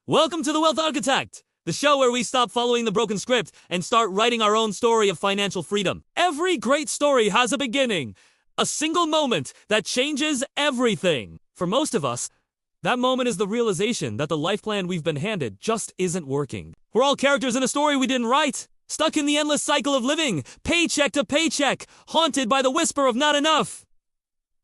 Welcome to The Wealth Architect, the show where we stop following the broken script and start writing our own story of financial freedom. Every great story has a beginning, a single moment that changes everything. For most of us, that moment is the realization that the life plan we've been handed just isn't working. We're all characters in a story we didn't write, stuck in the endless cycle of living, paycheck to paycheck, haunted by the whisper of not enough.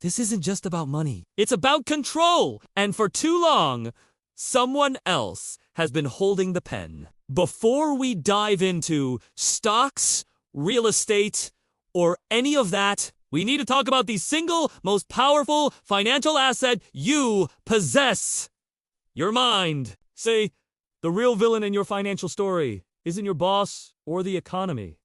This isn't just about money. It's about control. And for too long, someone else has been holding the pen. Before we dive into stocks, real estate, or any of that, we need to talk about the single most powerful financial asset you possess. Your mind. Say, the real villain in your financial story isn't your boss or the economy.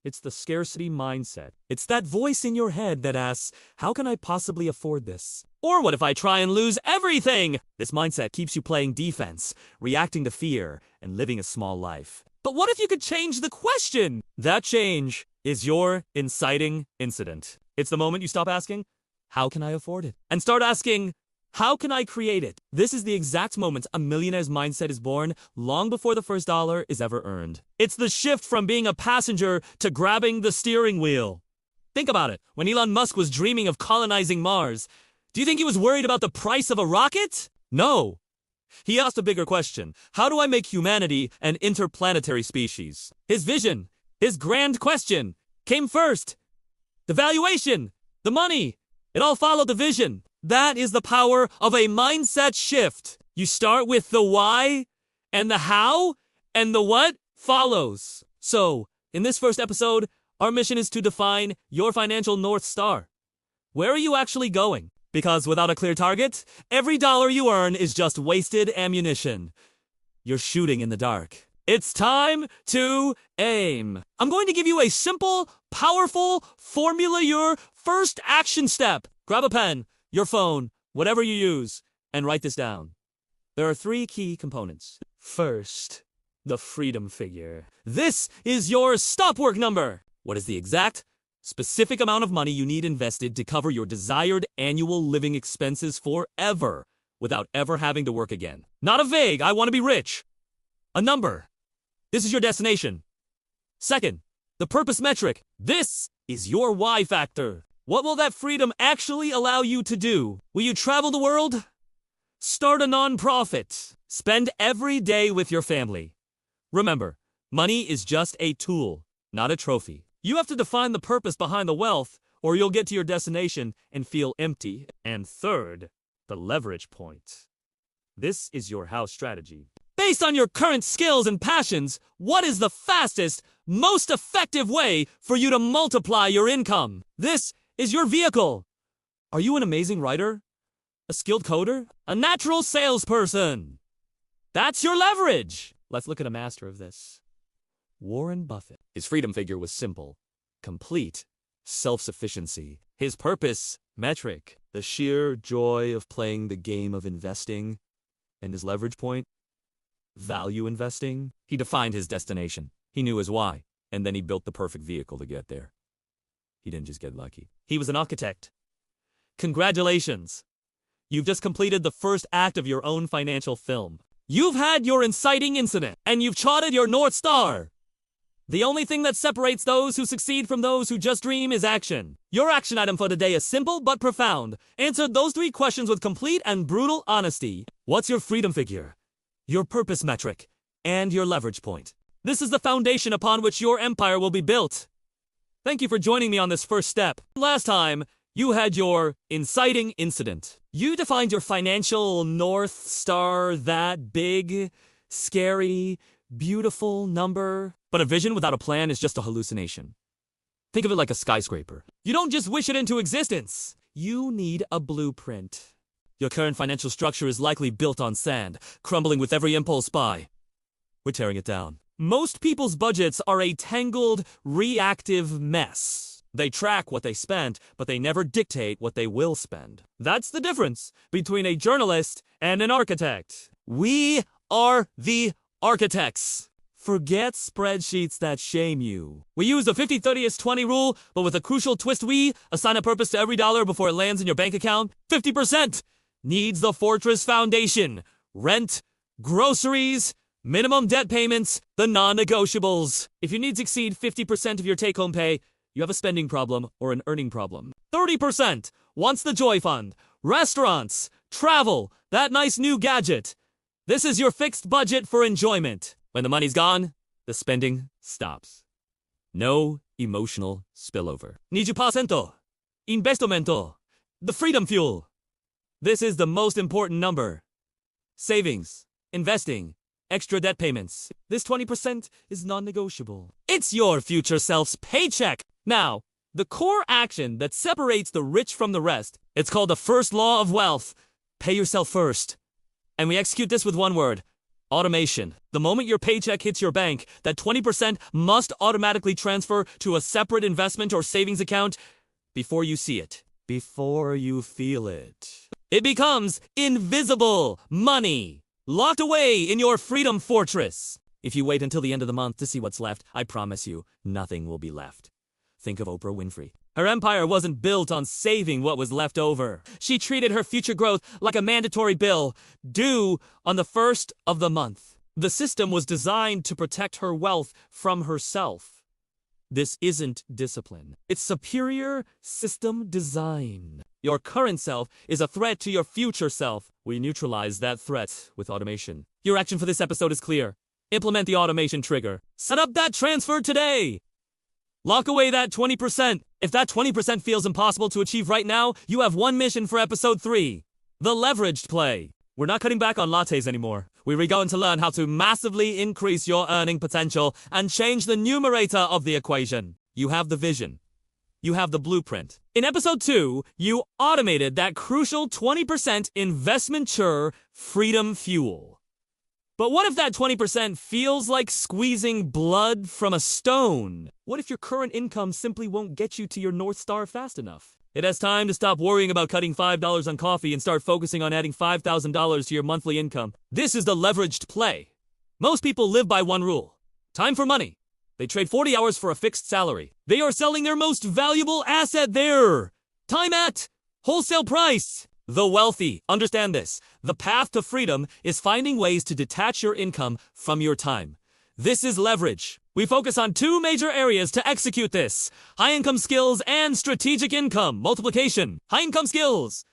It's the scarcity mindset. It's that voice in your head that asks, how can I possibly afford this? Or what if I try and lose everything? This mindset keeps you playing defense, reacting to fear, and living a small life. But what if you could change the question? That change is your inciting incident. It's the moment you stop asking, how can I afford it? And start asking, how can I create it? This is the exact moment a millionaire's mindset is born, long before the first dollar is ever earned. It's the shift from being a passenger to grabbing the steering wheel. Think about it. When Elon Musk was dreaming of colonizing Mars, do you think he was worried about the price of a rocket? No. He asked a bigger question. How do I make humanity an interplanetary species? His vision, his grand question, came first. The valuation, the money, it all followed the vision. That is the power of a mindset shift. You start with the why, and the how, and the what follows. So, in this first episode, our mission is to define your financial North Star. Where are you actually going? Because without a clear target, every dollar you earn is just wasted ammunition. You're shooting in the dark. It's time to aim. I'm going to give you a simple, powerful formula, your first action step. Grab a pen, your phone, whatever you use, and write this down. There are 3 key components. First, the freedom figure. This is your stop work number. What is the exact, specific amount of money you need invested to cover your desired annual living expenses forever without ever having to work again? Not a vague, I want to be rich. A number. This is your destination. Second, the purpose metric. This is your why factor. What will that freedom actually allow you to do? Will you travel the world? Start a nonprofit. Spend every day with your family. Remember, money is just a tool, not a trophy. You have to define the purpose behind the wealth, or you'll get to your destination and feel empty. And third, the leverage point. This is your house strategy. Based on your current skills and passions, what is the fastest, most effective way for you to multiply your income? This is your vehicle. Are you an amazing writer? A skilled coder? A natural salesperson? That's your leverage. Let's look at a master of this. Warren Buffett. His freedom figure was simple, complete self-sufficiency. His purpose metric, the sheer joy of playing the game of investing. And his leverage point, value investing. He defined his destination. He knew his why, and then he built the perfect vehicle to get there. He didn't just get lucky. He was an architect. Congratulations. You've just completed the first act of your own financial film. You've had your inciting incident, and you've charted your North Star. The only thing that separates those who succeed from those who just dream is action. Your action item for today is simple but profound. Answer those 3 questions with complete and brutal honesty. What's your freedom figure? Your purpose metric? And your leverage point? This is the foundation upon which your empire will be built. Thank you for joining me on this first step. Last time, you had your inciting incident. You defined your financial North Star, that big, scary, beautiful number. But a vision without a plan is just a hallucination. Think of it like a skyscraper. You don't just wish it into existence. You need a blueprint. Your current financial structure is likely built on sand, crumbling with every impulse buy. We're tearing it down. Most people's budgets are a tangled, reactive mess. They track what they spent, but they never dictate what they will spend. That's the difference between a journalist and an architect. We are the architects. Forget spreadsheets that shame you. We use the 50-30-20 rule, but with a crucial twist. We assign a purpose to every dollar before it lands in your bank account. 50% needs the fortress foundation. Rent, groceries, minimum debt payments, the non-negotiables. If you need to exceed 50% of your take-home pay, you have a spending problem or an earning problem. 30% wants the Joy Fund, restaurants, travel, that nice new gadget. This is your fixed budget for enjoyment. When the money's gone, the spending stops. No emotional spillover. 20%. Investimento. The freedom fuel. This is the most important number. Savings, investing, extra debt payments. This 20% is non-negotiable. It's your future self's paycheck. Now, the core action that separates the rich from the rest, it's called the first law of wealth. Pay yourself first. And we execute this with one word: automation. The moment your paycheck hits your bank, that 20% must automatically transfer to a separate investment or savings account before you see it, before you feel it. It becomes invisible money, locked away in your freedom fortress. If you wait until the end of the month to see what's left, I promise you, nothing will be left. Think of Oprah Winfrey. Her empire wasn't built on saving what was left over. She treated her future growth like a mandatory bill, due on the first of the month. The system was designed to protect her wealth from herself. This isn't discipline. It's superior system design. Your current self is a threat to your future self. We neutralize that threat with automation. Your action for this episode is clear. Implement the automation trigger. Set up that transfer today. Lock away that 20%. If that 20% feels impossible to achieve right now, you have one mission for episode 3. The leveraged play. We're not cutting back on lattes anymore. We're going to learn how to massively increase your earning potential and change the numerator of the equation. You have the vision. You have the blueprint. In episode 2, you automated that crucial 20% investment-sure freedom fuel. But what if that 20% feels like squeezing blood from a stone? What if your current income simply won't get you to your North Star fast enough? It has time to stop worrying about cutting $5 on coffee and start focusing on adding $5,000 to your monthly income. This is the leveraged play. Most people live by one rule: time for money. They trade 40 hours for a fixed salary. They are selling their most valuable asset there. Time at wholesale price. The wealthy understand this. The path to freedom is finding ways to detach your income from your time. This is leverage. We focus on 2 major areas to execute this: high-income skills and strategic income multiplication. High-income skills.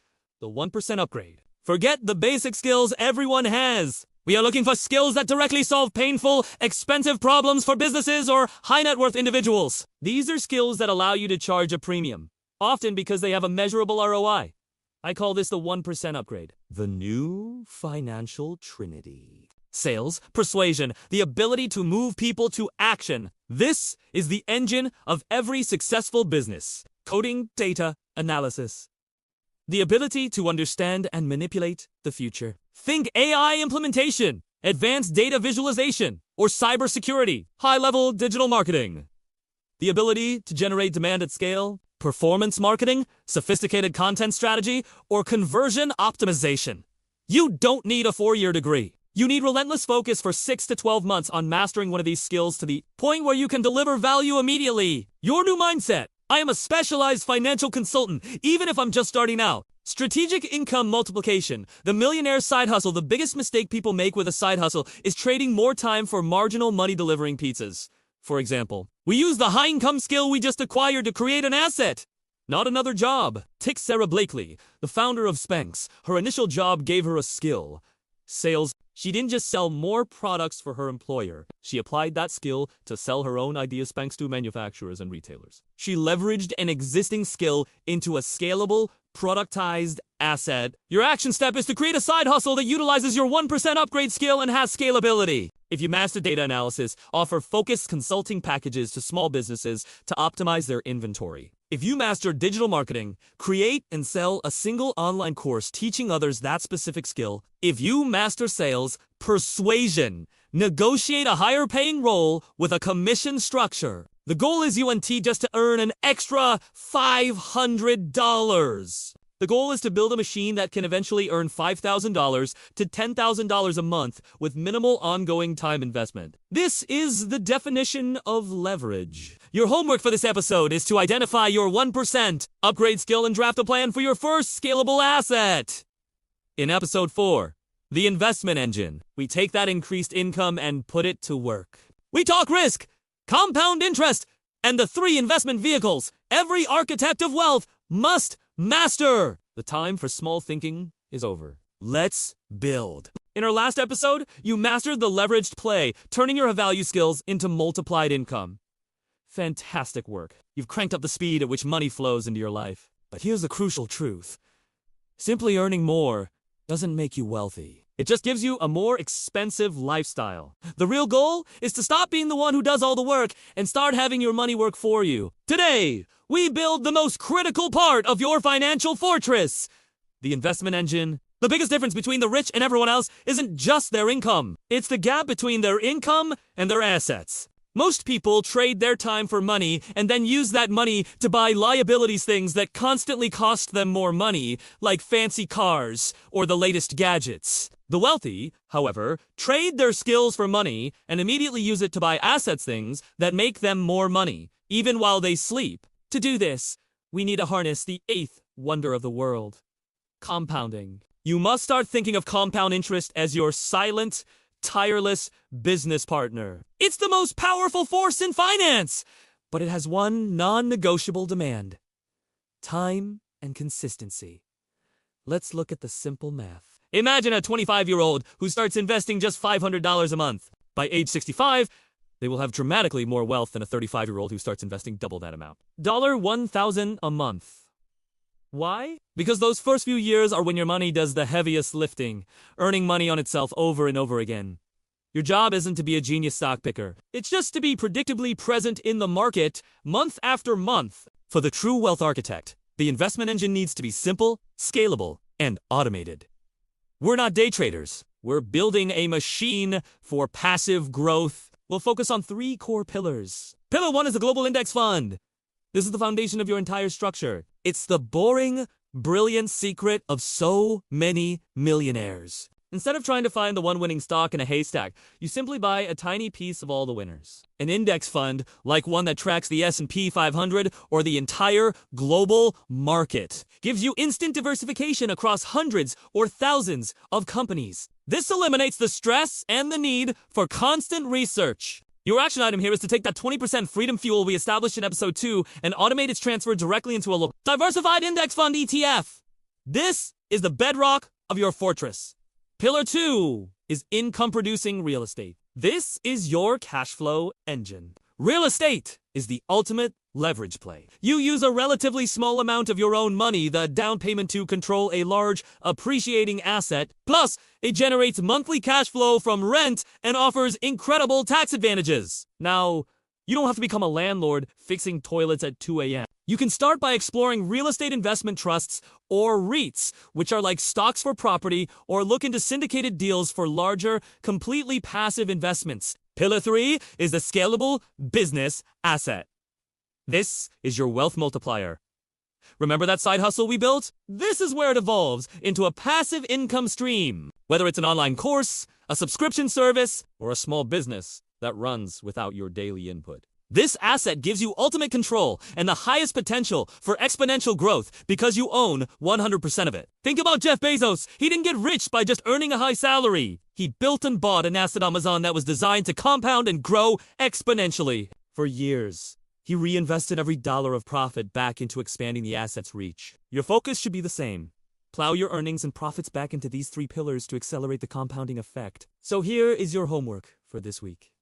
The 1% upgrade. Forget the basic skills everyone has. We are looking for skills that directly solve painful, expensive problems for businesses or high-net-worth individuals. These are skills that allow you to charge a premium, often because they have a measurable ROI. I call this the 1% upgrade. The new financial trinity. Sales, persuasion, the ability to move people to action. This is the engine of every successful business. Coding, data, analysis. The ability to understand and manipulate the future. Think AI implementation, advanced data visualization, or cybersecurity, high-level digital marketing. The ability to generate demand at scale, performance marketing, sophisticated content strategy, or conversion optimization. You don't need a 4-year degree. You need relentless focus for 6 to 12 months on mastering one of these skills to the point where you can deliver value immediately. Your new mindset. I am a specialized financial consultant, even if I'm just starting out. Strategic income multiplication. The millionaire side hustle. The biggest mistake people make with a side hustle is trading more time for marginal money delivering pizzas. For example, we use the high-income skill we just acquired to create an asset, not another job. Take Sarah Blakely, the founder of Spanx. Her initial job gave her a skill: sales. She didn't just sell more products for her employer. She applied that skill to sell her own idea Spanx to manufacturers and retailers. She leveraged an existing skill into a scalable, productized asset. Your action step is to create a side hustle that utilizes your 1% upgrade skill and has scalability. If you master data analysis, offer focused consulting packages to small businesses to optimize their inventory. If you master digital marketing, create and sell a single online course teaching others that specific skill. If you master sales, persuasion, negotiate a higher paying role with a commission structure. The goal is UNT just to earn an extra $500. The goal is to build a machine that can eventually earn $5,000 to $10,000 a month with minimal ongoing time investment. This is the definition of leverage. Your homework for this episode is to identify your 1% upgrade skill and draft a plan for your first scalable asset. In episode 4, The investment engine. We take that increased income and put it to work. We talk risk, compound interest, and the 3 investment vehicles every architect of wealth must master. The time for small thinking is over. Let's build. In our last episode, you mastered the leveraged play, turning your value skills into multiplied income. Fantastic work. You've cranked up the speed at which money flows into your life. But here's the crucial truth. Simply earning more doesn't make you wealthy. It just gives you a more expensive lifestyle. The real goal is to stop being the one who does all the work and start having your money work for you. Today, we build the most critical part of your financial fortress, the investment engine. The biggest difference between the rich and everyone else isn't just their income. It's the gap between their income and their assets. Most people trade their time for money and then use that money to buy liabilities, things that constantly cost them more money, like fancy cars or the latest gadgets. The wealthy, however, trade their skills for money and immediately use it to buy assets, things that make them more money, even while they sleep. To do this, we need to harness the 8th wonder of the world: compounding. You must start thinking of compound interest as your silent, tireless business partner. It's the most powerful force in finance, but it has one non-negotiable demand: time and consistency. Let's look at the simple math. Imagine a 25-year-old who starts investing just $500 a month. By age 65, they will have dramatically more wealth than a 35-year-old who starts investing double that amount. $1,000 a month. Why? Because those first few years are when your money does the heaviest lifting, earning money on itself over and over again. Your job isn't to be a genius stock picker. It's just to be predictably present in the market month after month. For the true wealth architect, the investment engine needs to be simple, scalable, and automated. We're not day traders. We're building a machine for passive growth. We'll focus on 3 core pillars. Pillar 1 is the global index fund. This is the foundation of your entire structure. It's the boring, brilliant secret of so many millionaires. Instead of trying to find the one winning stock in a haystack, you simply buy a tiny piece of all the winners. An index fund, like one that tracks the S&P 500 or the entire global market, gives you instant diversification across hundreds or thousands of companies. This eliminates the stress and the need for constant research. Your action item here is to take that 20% freedom fuel we established in episode 2 and automate its transfer directly into a diversified index fund ETF. This is the bedrock of your fortress. Pillar 2 is income-producing real estate. This is your cash flow engine. Real estate is the ultimate leverage play. You use a relatively small amount of your own money, the down payment, to control a large, appreciating asset. Plus, it generates monthly cash flow from rent and offers incredible tax advantages. Now, you don't have to become a landlord fixing toilets at 2 a.m. You can start by exploring real estate investment trusts, or REITs, which are like stocks for property, or look into syndicated deals for larger, completely passive investments. Pillar 3 is the scalable business asset. This is your wealth multiplier. Remember that side hustle we built? This is where it evolves into a passive income stream. Whether it's an online course, a subscription service, or a small business that runs without your daily input. This asset gives you ultimate control and the highest potential for exponential growth because you own 100% of it. Think about Jeff Bezos. He didn't get rich by just earning a high salary. He built and bought an asset on Amazon that was designed to compound and grow exponentially. For years, he reinvested every dollar of profit back into expanding the asset's reach. Your focus should be the same. Plow your earnings and profits back into these 3 pillars to accelerate the compounding effect. So here is your homework for this week.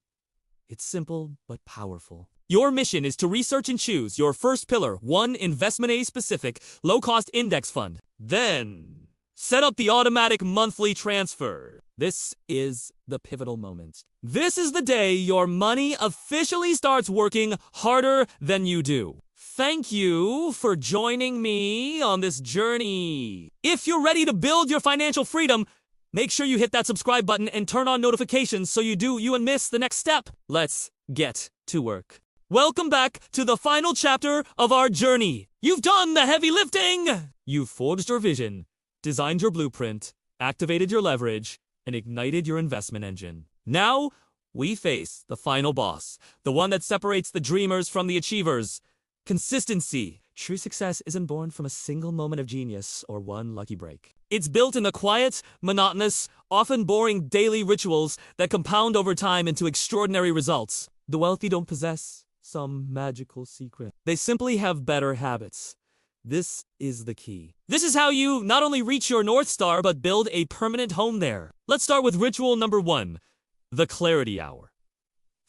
It's simple but powerful. Your mission is to research and choose your first pillar, one investment A-specific, low-cost index fund. Then, set up the automatic monthly transfer. This is the pivotal moment. This is the day your money officially starts working harder than you do. Thank you for joining me on this journey. If you're ready to build your financial freedom, make sure you hit that subscribe button and turn on notifications so you won't miss the next step. Let's get to work. Welcome back to the final chapter of our journey. You've done the heavy lifting. You've forged your vision, designed your blueprint, activated your leverage, and ignited your investment engine. Now, we face the final boss, the one that separates the dreamers from the achievers. Consistency, True success isn't born from a single moment of genius or one lucky break. It's built in the quiet, monotonous, often boring daily rituals that compound over time into extraordinary results. The wealthy don't possess some magical secret. They simply have better habits. This is the key. This is how you not only reach your North Star, but build a permanent home there. Let's start with ritual number 1, the clarity hour.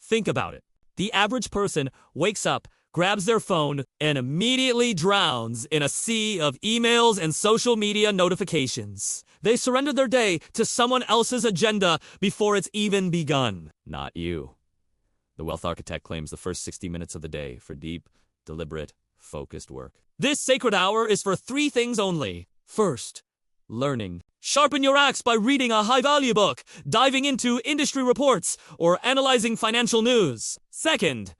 Think about it. The average person wakes up, grabs their phone, and immediately drowns in a sea of emails and social media notifications. They surrender their day to someone else's agenda before it's even begun. Not you. The Wealth Architect claims the first 60 minutes of the day for deep, deliberate, focused work. This sacred hour is for 3 things only. First, learning. Sharpen your axe by reading a high-value book, diving into industry reports, or analyzing financial news. Second,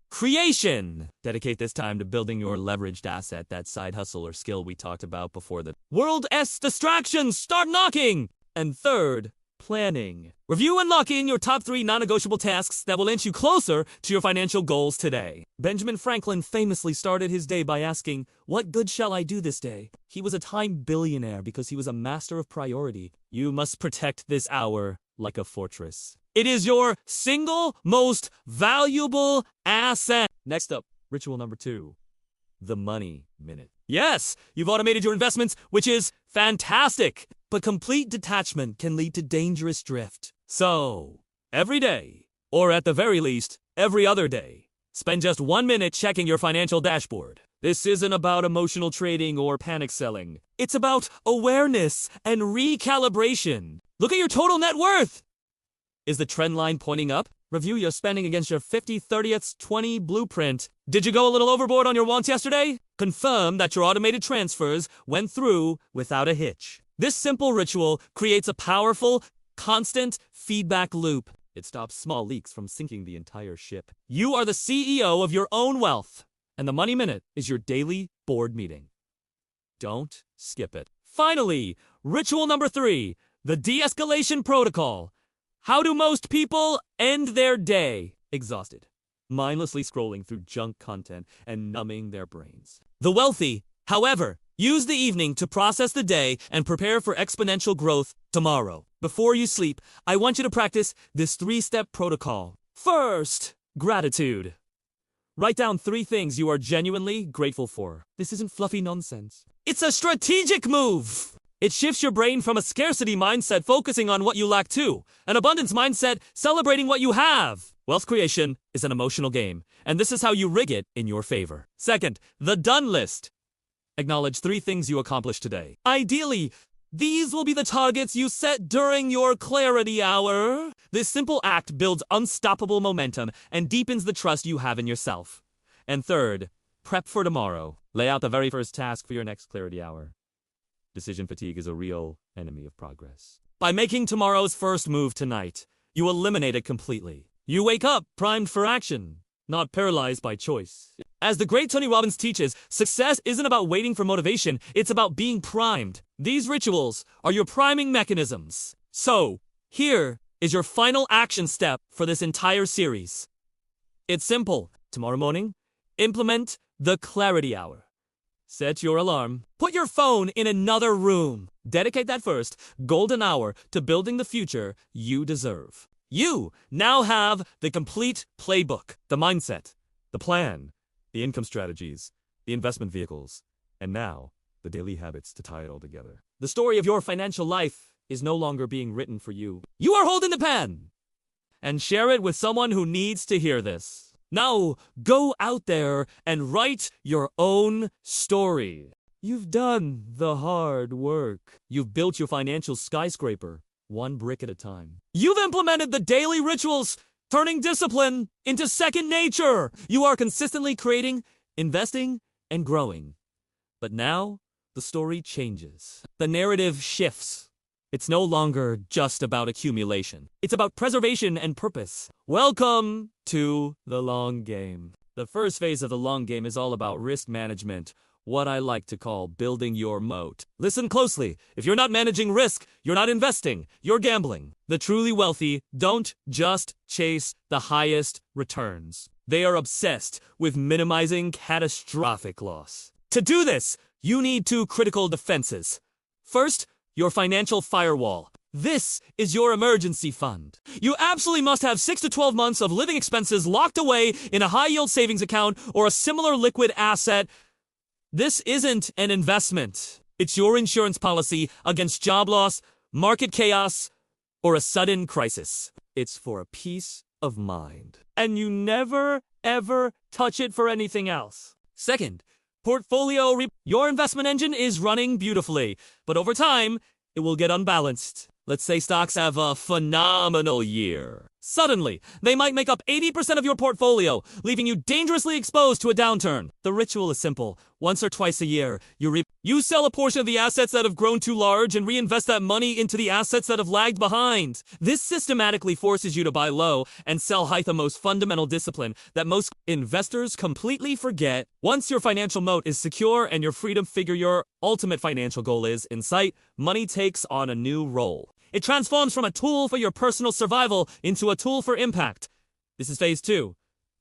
creation. Dedicate this time to building your leveraged asset, that side hustle or skill we talked about before the world's distractions start knocking. And third, planning. Review and lock in your top 3 non-negotiable tasks that will inch you closer to your financial goals today. Benjamin Franklin famously started his day by asking, "What good shall I do this day?" He was a time billionaire because he was a master of priority. You must protect this hour like a fortress. It is your single most valuable asset. Next up, ritual number 2, the money minute. Yes, you've automated your investments, which is fantastic, but complete detachment can lead to dangerous drift. So, every day, or at the very least, every other day, spend just 1 minute checking your financial dashboard. This isn't about emotional trading or panic selling. It's about awareness and recalibration. Look at your total net worth. Is the trend line pointing up? Review your spending against your 50-30-20 blueprint. Did you go a little overboard on your wants yesterday? Confirm that your automated transfers went through without a hitch. This simple ritual creates a powerful, constant feedback loop. It stops small leaks from sinking the entire ship. You are the CEO of your own wealth, and the Money Minute is your daily board meeting. Don't skip it. Finally, ritual number 3, the de-escalation protocol. How do most people end their day? Exhausted, mindlessly scrolling through junk content and numbing their brains. The wealthy, however, use the evening to process the day and prepare for exponential growth tomorrow. Before you sleep, I want you to practice this 3-step protocol. First, gratitude. Write down 3 things you are genuinely grateful for. This isn't fluffy nonsense. It's a strategic move. It shifts your brain from a scarcity mindset focusing on what you lack to an abundance mindset celebrating what you have. Wealth creation is an emotional game, and this is how you rig it in your favor. Second, the done list. Acknowledge 3 things you accomplished today. Ideally, these will be the targets you set during your clarity hour. This simple act builds unstoppable momentum and deepens the trust you have in yourself. And third, prep for tomorrow. Lay out the very first task for your next clarity hour. Decision fatigue is a real enemy of progress. By making tomorrow's first move tonight, you eliminate it completely. You wake up primed for action, not paralyzed by choice. As the great Tony Robbins teaches, success isn't about waiting for motivation, it's about being primed. These rituals are your priming mechanisms. So, here is your final action step for this entire series. It's simple. Tomorrow morning, implement the clarity hour. Set your alarm. Put your phone in another room. Dedicate that first golden hour to building the future you deserve. You now have the complete playbook, the mindset, the plan, the income strategies, the investment vehicles, and now the daily habits to tie it all together. The story of your financial life is no longer being written for you. You are holding the pen, and share it with someone who needs to hear this. Now, go out there and write your own story. You've done the hard work. You've built your financial skyscraper, 1 brick at a time. You've implemented the daily rituals, turning discipline into second nature. You are consistently creating, investing, and growing. But now, the story changes. The narrative shifts. It's no longer just about accumulation. It's about preservation and purpose. Welcome to the long game. The first phase of the long game is all about risk management, what I like to call building your moat. Listen closely. If you're not managing risk, you're not investing, you're gambling. The truly wealthy don't just chase the highest returns. They are obsessed with minimizing catastrophic loss. To do this, you need two critical defenses. First, your financial firewall. This is your emergency fund. You absolutely must have 6 to 12 months of living expenses locked away in a high-yield savings account or a similar liquid asset. This isn't an investment. It's your insurance policy against job loss, market chaos, or a sudden crisis. It's for a peace of mind. And you never, ever touch it for anything else. Second, your investment engine is running beautifully, but over time, it will get unbalanced. Let's say stocks have a phenomenal year. Suddenly, they might make up 80% of your portfolio, leaving you dangerously exposed to a downturn. The ritual is simple. Once or twice a year, you sell a portion of the assets that have grown too large and reinvest that money into the assets that have lagged behind. This systematically forces you to buy low and sell high, the most fundamental discipline that most investors completely forget. Once your financial moat is secure and your freedom figure your ultimate financial goal is in sight, money takes on a new role. It transforms from a tool for your personal survival into a tool for impact. This is phase 2,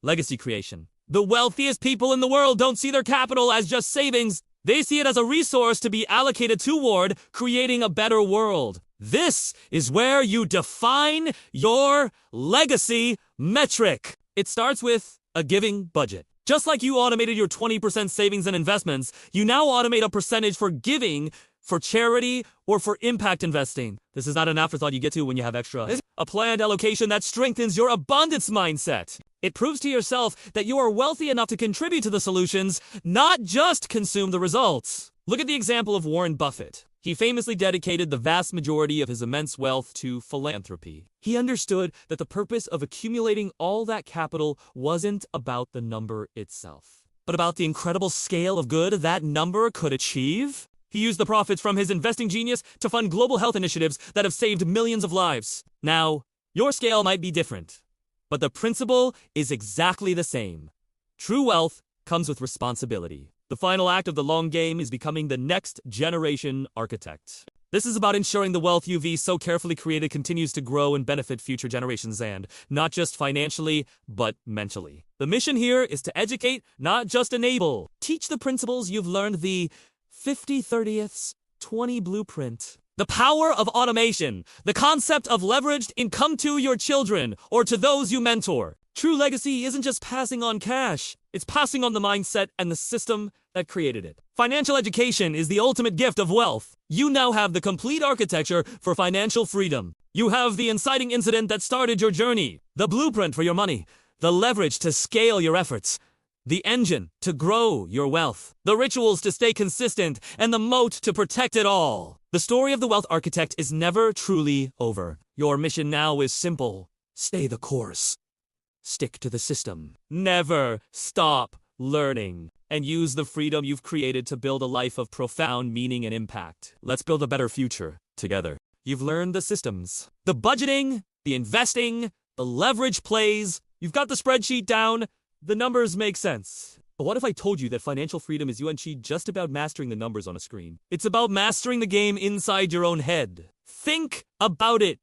legacy creation. The wealthiest people in the world don't see their capital as just savings. They see it as a resource to be allocated toward creating a better world. This is where you define your legacy metric. It starts with a giving budget. Just like you automated your 20% savings and investments, you now automate a percentage for giving, for charity, or for impact investing. This is not an afterthought you get to when you have extra. It's a planned allocation that strengthens your abundance mindset. It proves to yourself that you are wealthy enough to contribute to the solutions, not just consume the results. Look at the example of Warren Buffett. He famously dedicated the vast majority of his immense wealth to philanthropy. He understood that the purpose of accumulating all that capital wasn't about the number itself, but about the incredible scale of good that number could achieve. He used the profits from his investing genius to fund global health initiatives that have saved millions of lives. Now, your scale might be different, but the principle is exactly the same. True wealth comes with responsibility. The final act of the long game is becoming the next generation architect. This is about ensuring the wealth you've so carefully created continues to grow and benefit future generations, and not just financially, but mentally. The mission here is to educate, not just enable. Teach the principles you've learned, the 50/30/20 blueprint. The power of automation, the concept of leveraged income to your children or to those you mentor. True legacy isn't just passing on cash, it's passing on the mindset and the system that created it. Financial education is the ultimate gift of wealth. You now have the complete architecture for financial freedom. You have the inciting incident that started your journey, the blueprint for your money, the leverage to scale your efforts, the engine to grow your wealth, the rituals to stay consistent, and the moat to protect it all. The story of the wealth architect is never truly over. Your mission now is simple. Stay the course. Stick to the system. Never stop learning. And use the freedom you've created to build a life of profound meaning and impact. Let's build a better future together. You've learned the systems, the budgeting, the investing, the leverage plays. You've got the spreadsheet down. The numbers make sense. But what if I told you that financial freedom is just about mastering the numbers on a screen? It's about mastering the game inside your own head. Think about it.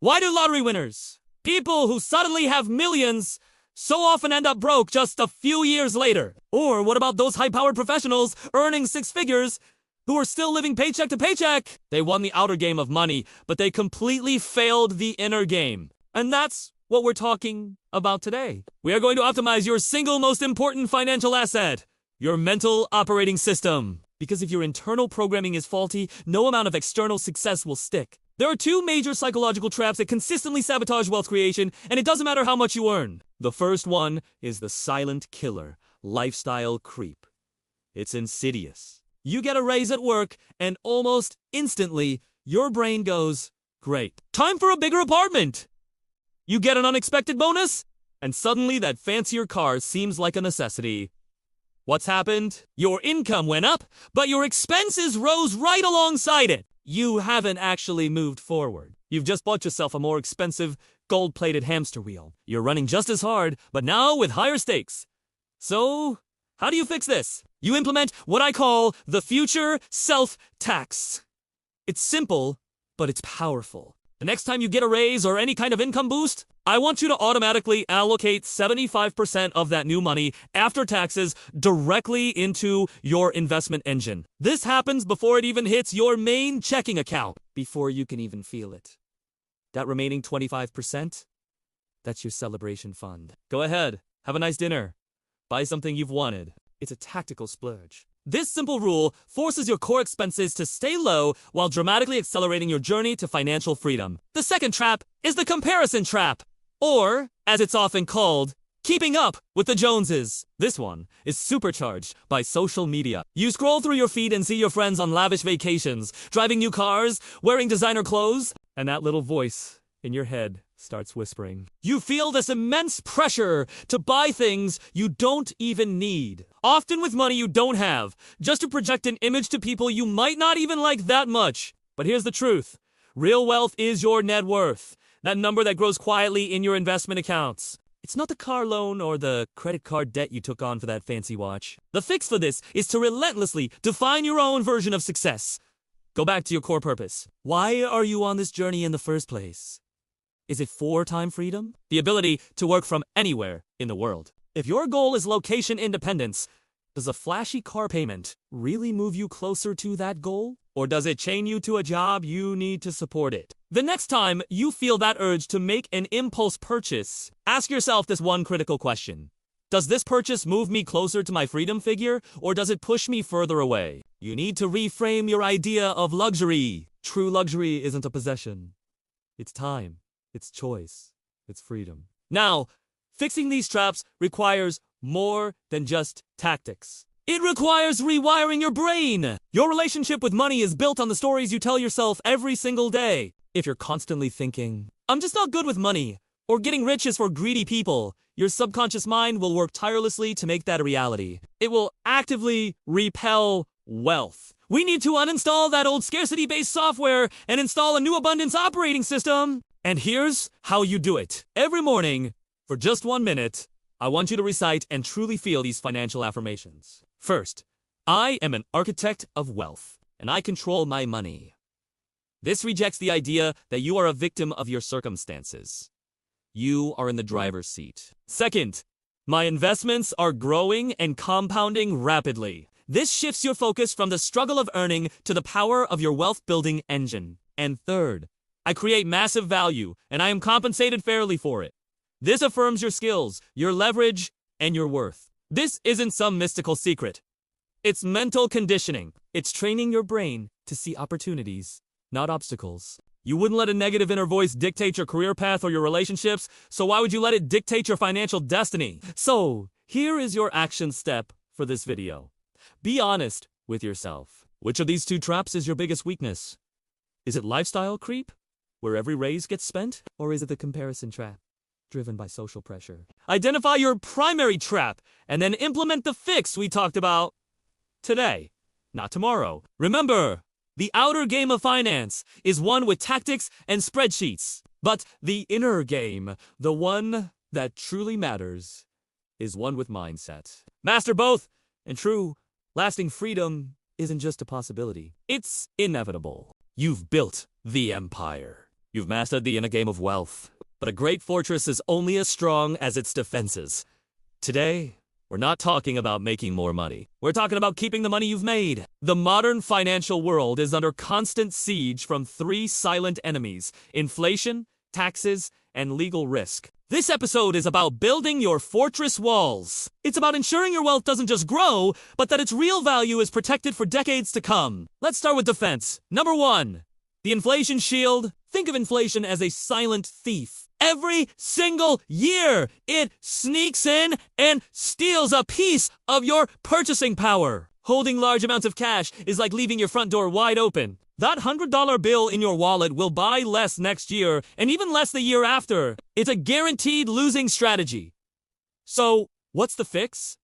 Why do lottery winners, people who suddenly have millions, so often end up broke just a few years later? Or what about those high-powered professionals earning 6 figures who are still living paycheck to paycheck? They won the outer game of money, but they completely failed the inner game. And that's what we're talking about today. We are going to optimize your single most important financial asset, your mental operating system. Because if your internal programming is faulty, no amount of external success will stick. There are 2 major psychological traps that consistently sabotage wealth creation, and it doesn't matter how much you earn. The first one is the silent killer, lifestyle creep. It's insidious. You get a raise at work, and almost instantly, your brain goes, great, time for a bigger apartment. You get an unexpected bonus, and suddenly that fancier car seems like a necessity. What's happened? Your income went up, but your expenses rose right alongside it. You haven't actually moved forward. You've just bought yourself a more expensive, gold-plated hamster wheel. You're running just as hard, but now with higher stakes. So, how do you fix this? You implement what I call the future self-tax. It's simple, but it's powerful. The next time you get a raise or any kind of income boost, I want you to automatically allocate 75% of that new money after taxes directly into your investment engine. This happens before it even hits your main checking account, before you can even feel it. That remaining 25%, that's your celebration fund. Go ahead, have a nice dinner. Buy something you've wanted. It's a tactical splurge. This simple rule forces your core expenses to stay low while dramatically accelerating your journey to financial freedom. The second trap is the comparison trap, or, as it's often called, keeping up with the Joneses. This one is supercharged by social media. You scroll through your feed and see your friends on lavish vacations, driving new cars, wearing designer clothes, and that little voice in your head starts whispering. You feel this immense pressure to buy things you don't even need, often with money you don't have, just to project an image to people you might not even like that much. But here's the truth. Real wealth is your net worth, that number that grows quietly in your investment accounts. It's not the car loan or the credit card debt you took on for that fancy watch. The fix for this is to relentlessly define your own version of success. Go back to your core purpose. Why are you on this journey in the first place? Is it for time freedom? The ability to work from anywhere in the world. If your goal is location independence, does a flashy car payment really move you closer to that goal? Or does it chain you to a job you need to support it? The next time you feel that urge to make an impulse purchase, ask yourself this one critical question. Does this purchase move me closer to my freedom figure, or does it push me further away? You need to reframe your idea of luxury. True luxury isn't a possession. It's time. It's choice. It's freedom. Now, fixing these traps requires more than just tactics. It requires rewiring your brain. Your relationship with money is built on the stories you tell yourself every single day. If you're constantly thinking, I'm just not good with money, or getting rich is for greedy people, your subconscious mind will work tirelessly to make that a reality. It will actively repel wealth. We need to uninstall that old scarcity-based software and install a new abundance operating system. And here's how you do it. Every morning, for just 1 minute, I want you to recite and truly feel these financial affirmations. First, I am an architect of wealth, and I control my money. This rejects the idea that you are a victim of your circumstances. You are in the driver's seat. Second, my investments are growing and compounding rapidly. This shifts your focus from the struggle of earning to the power of your wealth-building engine. And third, I create massive value, and I am compensated fairly for it. This affirms your skills, your leverage, and your worth. This isn't some mystical secret. It's mental conditioning. It's training your brain to see opportunities, not obstacles. You wouldn't let a negative inner voice dictate your career path or your relationships, so why would you let it dictate your financial destiny? So, here is your action step for this video. Be honest with yourself. Which of these two traps is your biggest weakness? Is it lifestyle creep, where every raise gets spent? Or is it the comparison trap, driven by social pressure? Identify your primary trap, and then implement the fix we talked about today, not tomorrow. Remember, the outer game of finance is one with tactics and spreadsheets. But the inner game, the one that truly matters, is one with mindset. Master both, and true, lasting freedom isn't just a possibility. It's inevitable. You've built the empire. You've mastered the inner game of wealth. But a great fortress is only as strong as its defenses. Today, we're not talking about making more money. We're talking about keeping the money you've made. The modern financial world is under constant siege from 3 silent enemies: inflation, taxes, and legal risk. This episode is about building your fortress walls. It's about ensuring your wealth doesn't just grow, but that its real value is protected for decades to come. Let's start with defense. Number 1, the inflation shield. Think of inflation as a silent thief. Every single year, it sneaks in and steals a piece of your purchasing power. Holding large amounts of cash is like leaving your front door wide open. That $100 bill in your wallet will buy less next year, and even less the year after. It's a guaranteed losing strategy. So, what's the fix?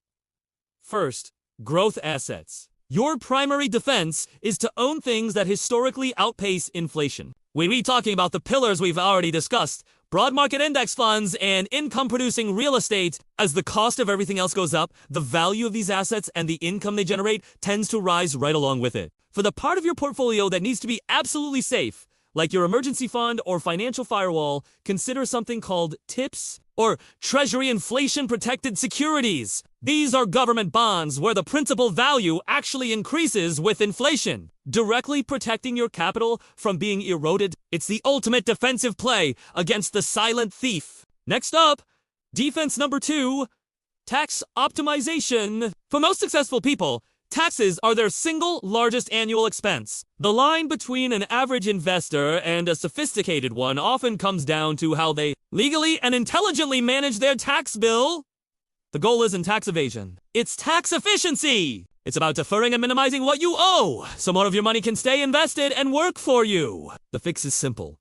First, growth assets. Your primary defense is to own things that historically outpace inflation. We're talking about the pillars we've already discussed: broad market index funds and income-producing real estate. As the cost of everything else goes up, the value of these assets and the income they generate tends to rise right along with it. For the part of your portfolio that needs to be absolutely safe, like your emergency fund or financial firewall, consider something called TIPS, or Treasury Inflation Protected Securities. These are government bonds where the principal value actually increases with inflation, directly protecting your capital from being eroded. It's the ultimate defensive play against the silent thief. Next up, defense number 2, tax optimization. For most successful people, taxes are their single largest annual expense. The line between an average investor and a sophisticated one often comes down to how they legally and intelligently manage their tax bill. The goal isn't tax evasion. It's tax efficiency. It's about deferring and minimizing what you owe, so more of your money can stay invested and work for you. The fix is simple.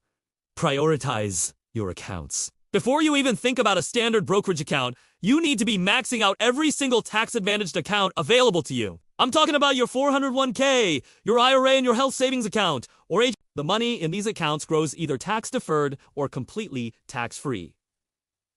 Prioritize your accounts. Before you even think about a standard brokerage account, you need to be maxing out every single tax-advantaged account available to you. I'm talking about your 401k, your IRA and your health savings account, or the money in these accounts grows either tax-deferred or completely tax-free.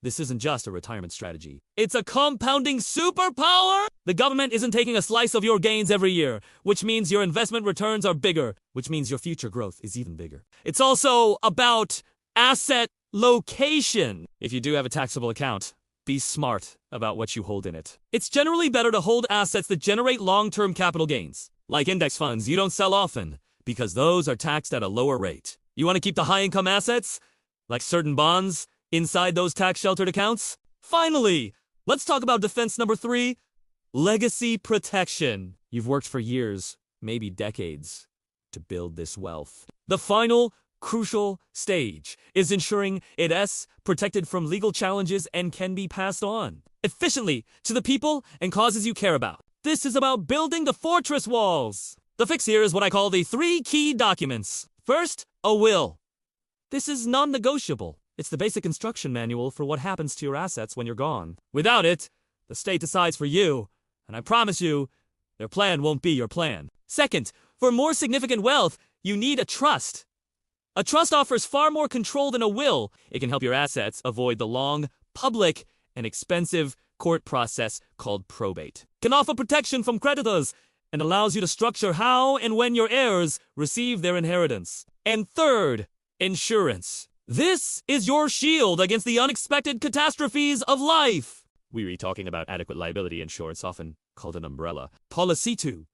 This isn't just a retirement strategy. It's a compounding superpower! The government isn't taking a slice of your gains every year, which means your investment returns are bigger, which means your future growth is even bigger. It's also about asset location. If you do have a taxable account, be smart about what you hold in it. It's generally better to hold assets that generate long-term capital gains. Like index funds, you don't sell often, because those are taxed at a lower rate. You want to keep the high-income assets, like certain bonds, inside those tax-sheltered accounts? Finally, let's talk about defense number 3, legacy protection. You've worked for years, maybe decades, to build this wealth. The final crucial stage is ensuring it's protected from legal challenges and can be passed on efficiently to the people and causes you care about. This is about building the fortress walls. The fix here is what I call the 3 key documents. First, a will. This is non-negotiable. It's the basic instruction manual for what happens to your assets when you're gone. Without it, the state decides for you, and I promise you, their plan won't be your plan. Second, for more significant wealth, you need a trust. A trust offers far more control than a will. It can help your assets avoid the long, public, and expensive court process called probate. It can offer protection from creditors and allows you to structure how and when your heirs receive their inheritance. And third, insurance. This is your shield against the unexpected catastrophes of life. We're talking about adequate liability insurance, often called an umbrella. Policy 2.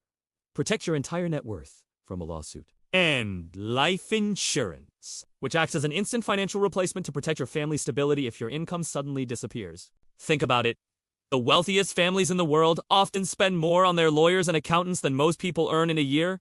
Protect your entire net worth from a lawsuit. And life insurance, which acts as an instant financial replacement to protect your family's stability if your income suddenly disappears. Think about it. The wealthiest families in the world often spend more on their lawyers and accountants than most people earn in a year.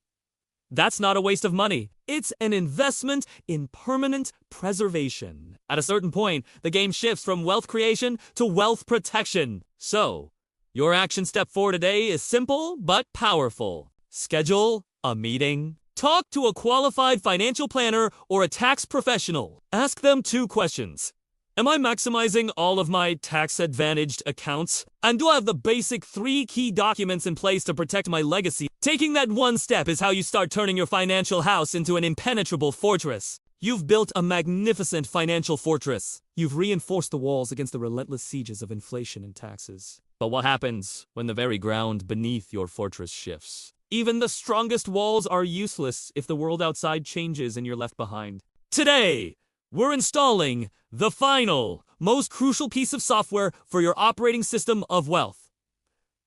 That's not a waste of money. It's an investment in permanent preservation. At a certain point, the game shifts from wealth creation to wealth protection. So, your action step for today is simple but powerful. Schedule a meeting. Talk to a qualified financial planner or a tax professional. Ask them 2 questions. Am I maximizing all of my tax-advantaged accounts? And do I have the basic 3 key documents in place to protect my legacy? Taking that one step is how you start turning your financial house into an impenetrable fortress. You've built a magnificent financial fortress. You've reinforced the walls against the relentless sieges of inflation and taxes. But what happens when the very ground beneath your fortress shifts? Even the strongest walls are useless if the world outside changes and you're left behind. Today, we're installing the final, most crucial piece of software for your operating system of wealth.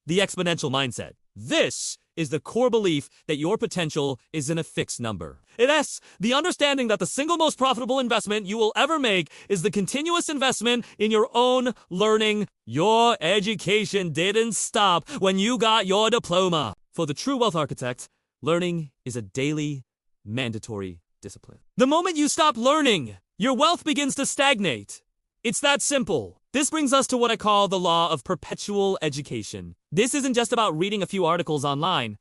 The exponential mindset. This is the core belief that your potential is in a fixed number. It's the understanding that the single most profitable investment you will ever make is the continuous investment in your own learning. Your education didn't stop when you got your diploma. For the true wealth architect, learning is a daily, mandatory discipline. The moment you stop learning, your wealth begins to stagnate. It's that simple. This brings us to what I call the law of perpetual education. This isn't just about reading a few articles online.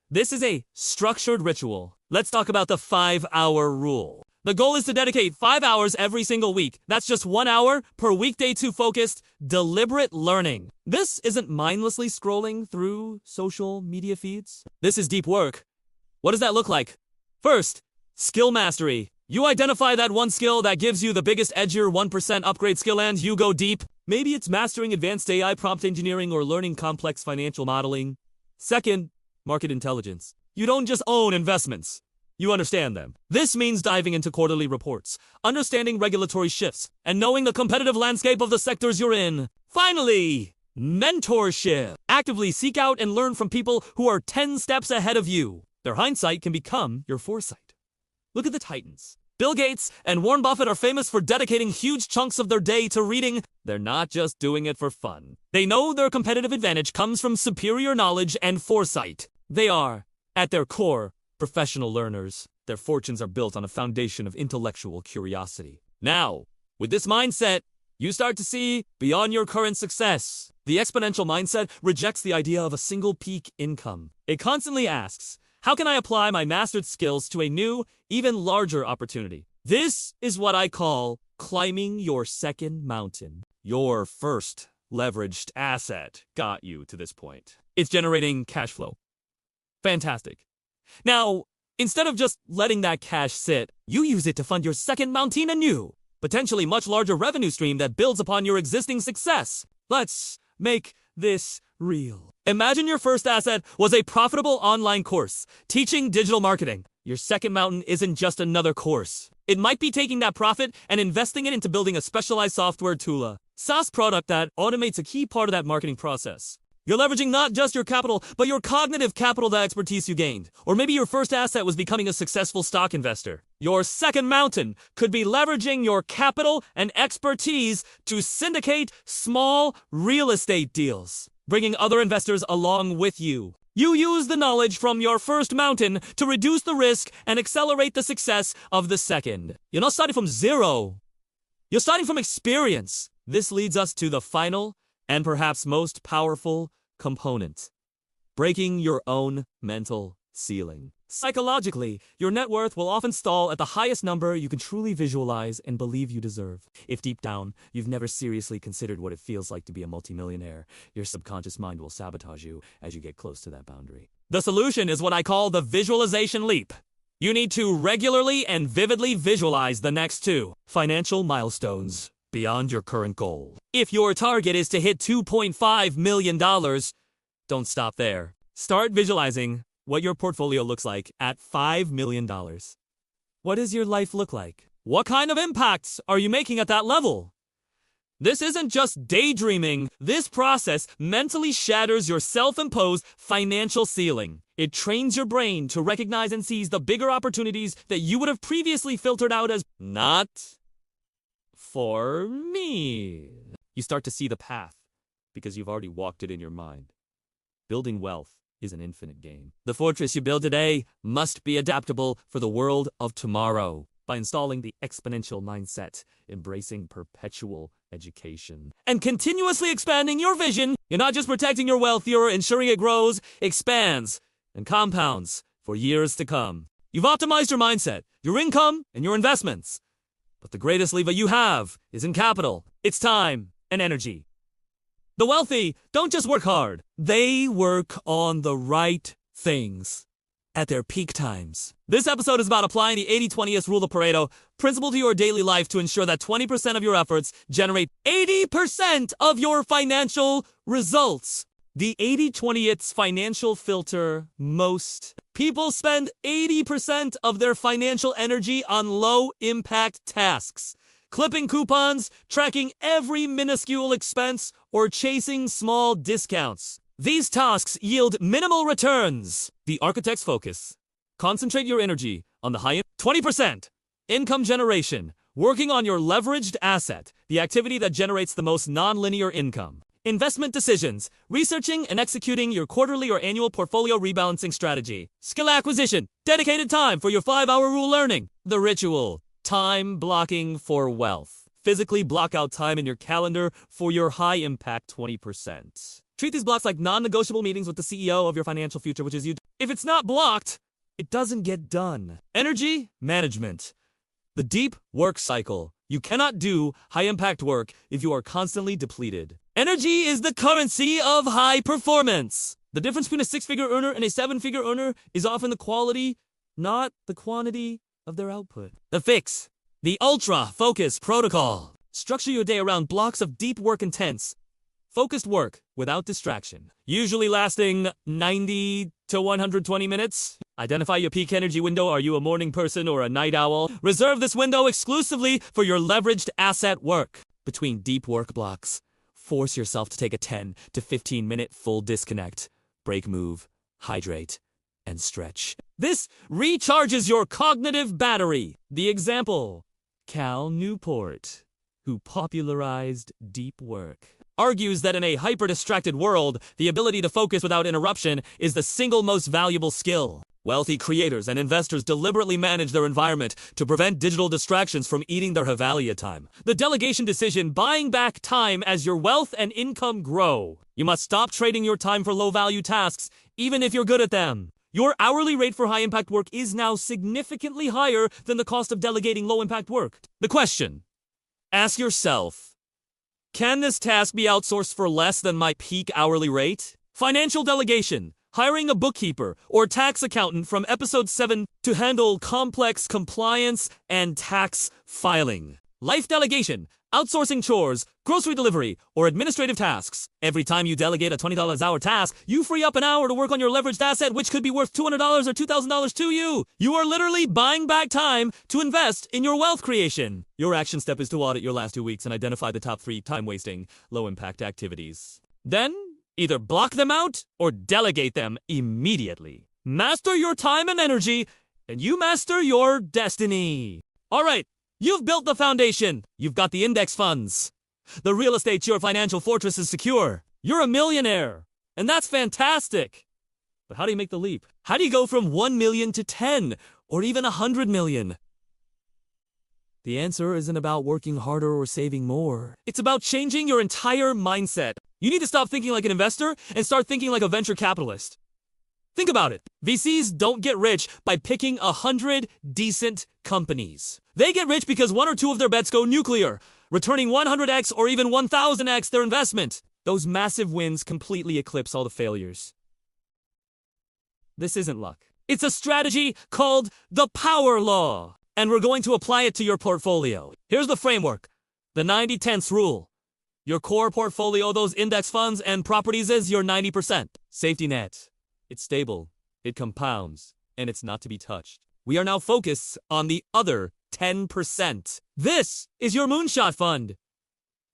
This is a structured ritual. Let's talk about the 5-hour rule. The goal is to dedicate 5 hours every single week. That's just 1 hour per weekday to focused, deliberate learning. This isn't mindlessly scrolling through social media feeds. This is deep work. What does that look like? First, skill mastery. You identify that one skill that gives you the biggest edge, your 1% upgrade skill, and you go deep. Maybe it's mastering advanced AI prompt engineering or learning complex financial modeling. Second, market intelligence. You don't just own investments. You understand them. This means diving into quarterly reports, understanding regulatory shifts, and knowing the competitive landscape of the sectors you're in. Finally, mentorship. Actively seek out and learn from people who are 10 steps ahead of you. Their hindsight can become your foresight. Look at the titans. Bill Gates and Warren Buffett are famous for dedicating huge chunks of their day to reading. They're not just doing it for fun. They know their competitive advantage comes from superior knowledge and foresight. They are, at their core, professional learners. Their fortunes are built on a foundation of intellectual curiosity. Now, with this mindset, you start to see beyond your current success. The exponential mindset rejects the idea of a single peak income. It constantly asks, how can I apply my mastered skills to a new, even larger opportunity? This is what I call climbing your second mountain. Your first leveraged asset got you to this point. It's generating cash flow. Fantastic. Now, instead of just letting that cash sit, you use it to fund your second mountain anew, potentially much larger revenue stream that builds upon your existing success. Let's make this real. Imagine your first asset was a profitable online course teaching digital marketing. Your second mountain isn't just another course. It might be taking that profit and investing it into building a specialized software tool, SaaS product that automates a key part of that marketing process. You're leveraging not just your capital, but your cognitive capital, the expertise you gained. Or maybe your first asset was becoming a successful stock investor. Your second mountain could be leveraging your capital and expertise to syndicate small real estate deals, bringing other investors along with you. You use the knowledge from your first mountain to reduce the risk and accelerate the success of the second. You're not starting from zero. You're starting from experience. This leads us to the final and perhaps most powerful component: breaking your own mental ceiling. Psychologically, your net worth will often stall at the highest number you can truly visualize and believe you deserve. If deep down, you've never seriously considered what it feels like to be a multimillionaire, your subconscious mind will sabotage you as you get close to that boundary. The solution is what I call the visualization leap. You need to regularly and vividly visualize the next 2 financial milestones beyond your current goal. If your target is to hit $2.5 million, don't stop there. Start visualizing what your portfolio looks like at $5 million. What does your life look like? What kind of impacts are you making at that level? This isn't just daydreaming. This process mentally shatters your self-imposed financial ceiling. It trains your brain to recognize and seize the bigger opportunities that you would have previously filtered out as not for me. You start to see the path because you've already walked it in your mind. Building wealth is an infinite game. The fortress you build today must be adaptable for the world of tomorrow. By installing the exponential mindset, embracing perpetual education, and continuously expanding your vision, you're not just protecting your wealth, you're ensuring it grows, expands, and compounds for years to come. You've optimized your mindset, your income, and your investments. But the greatest lever you have is in capital. It's time and energy. The wealthy don't just work hard. They work on the right things at their peak times. This episode is about applying the 80-20th rule of Pareto principle to your daily life to ensure that 20% of your efforts generate 80% of your financial results. The 80-20th financial filter: most people spend 80% of their financial energy on low-impact tasks. Clipping coupons, tracking every minuscule expense, or chasing small discounts. These tasks yield minimal returns. The architect's focus: concentrate your energy on the high 20%. Income generation: working on your leveraged asset, the activity that generates the most non-linear income. Investment decisions: researching and executing your quarterly or annual portfolio rebalancing strategy. Skill acquisition: dedicated time for your 5-hour rule learning. The ritual: time blocking for wealth. Physically block out time in your calendar for your high-impact 20%. Treat these blocks like non-negotiable meetings with the CEO of your financial future, which is you. If it's not blocked, it doesn't get done. Energy management: the deep work cycle. You cannot do high-impact work if you are constantly depleted. Energy is the currency of high performance. The difference between a 6-figure earner and a 7-figure earner is often the quality, not the quantity, of their output. The fix: the ultra-focus protocol. Structure your day around blocks of deep work, intense, focused work without distraction, usually lasting 90 to 120 minutes. Identify your peak energy window. Are you a morning person or a night owl? Reserve this window exclusively for your leveraged asset work. Between deep work blocks, force yourself to take a 10 to 15 minute full disconnect. Break, move, hydrate, and stretch. This recharges your cognitive battery. The example, Cal Newport, who popularized deep work, argues that in a hyper-distracted world, the ability to focus without interruption is the single most valuable skill. Wealthy creators and investors deliberately manage their environment to prevent digital distractions from eating their Havalia time. The delegation decision, buying back time as your wealth and income grow. You must stop trading your time for low-value tasks, even if you're good at them. Your hourly rate for high-impact work is now significantly higher than the cost of delegating low-impact work. The question, ask yourself, can this task be outsourced for less than my peak hourly rate? Financial delegation. Hiring a bookkeeper or tax accountant from episode 7 to handle complex compliance and tax filing. Life delegation. Outsourcing chores, grocery delivery, or administrative tasks. Every time you delegate a $20 an hour task, you free up an hour to work on your leveraged asset, which could be worth $200 or $2,000 to you. You are literally buying back time to invest in your wealth creation. Your action step is to audit your last 2 weeks and identify the top 3 time-wasting, low-impact activities. Then, either block them out or delegate them immediately. Master your time and energy, and you master your destiny. All right. You've built the foundation. You've got the index funds. The real estate, your financial fortress is secure. You're a millionaire. And that's fantastic. But how do you make the leap? How do you go from 1 million to 10 or even 100 million? The answer isn't about working harder or saving more. It's about changing your entire mindset. You need to stop thinking like an investor and start thinking like a venture capitalist. Think about it. VCs don't get rich by picking 100 decent companies. They get rich because 1 or 2 of their bets go nuclear, returning 100x or even 1000x their investment. Those massive wins completely eclipse all the failures. This isn't luck. It's a strategy called the power law, and we're going to apply it to your portfolio. Here's the framework. The 90-10 rule. Your core portfolio, those index funds and properties, is your 90%. Safety net. It's stable, it compounds, and it's not to be touched. We are now focused on the other 10%. This is your moonshot fund.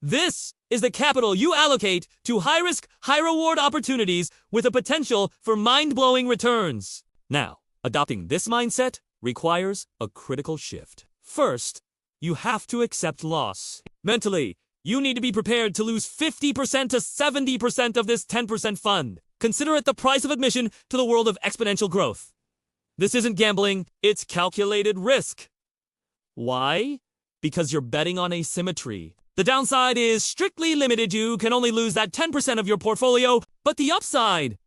This is the capital you allocate to high-risk, high-reward opportunities with a potential for mind-blowing returns. Now, adopting this mindset requires a critical shift. First, you have to accept loss. Mentally, you need to be prepared to lose 50% to 70% of this 10% fund. Consider it the price of admission to the world of exponential growth. This isn't gambling, it's calculated risk. Why? Because you're betting on asymmetry. The downside is strictly limited. You can only lose that 10% of your portfolio, but the upside,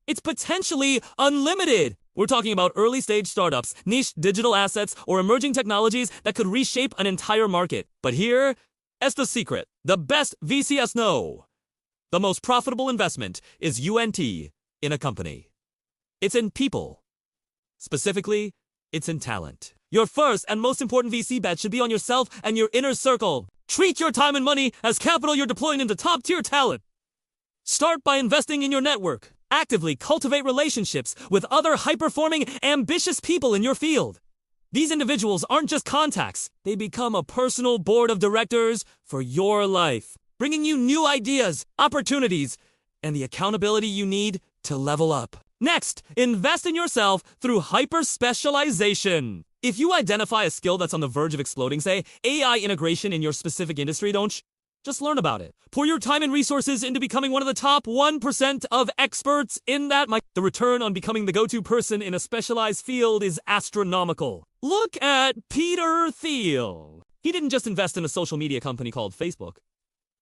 it's potentially unlimited. We're talking about early-stage startups, niche digital assets, or emerging technologies that could reshape an entire market. But here, that's the secret. The best VCs know. The most profitable investment is UNT in a company. It's in people. Specifically, it's in talent. Your first and most important VC bet should be on yourself and your inner circle. Treat your time and money as capital you're deploying into top-tier talent. Start by investing in your network. Actively cultivate relationships with other high-performing, ambitious people in your field. These individuals aren't just contacts. They become a personal board of directors for your life, bringing you new ideas, opportunities, and the accountability you need to level up. Next, invest in yourself through hyper-specialization. If you identify a skill that's on the verge of exploding, say, AI integration in your specific industry, just learn about it. Pour your time and resources into becoming one of the top 1% of experts in that. The return on becoming the go-to person in a specialized field is astronomical. Look at Peter Thiel. He didn't just invest in a social media company called Facebook.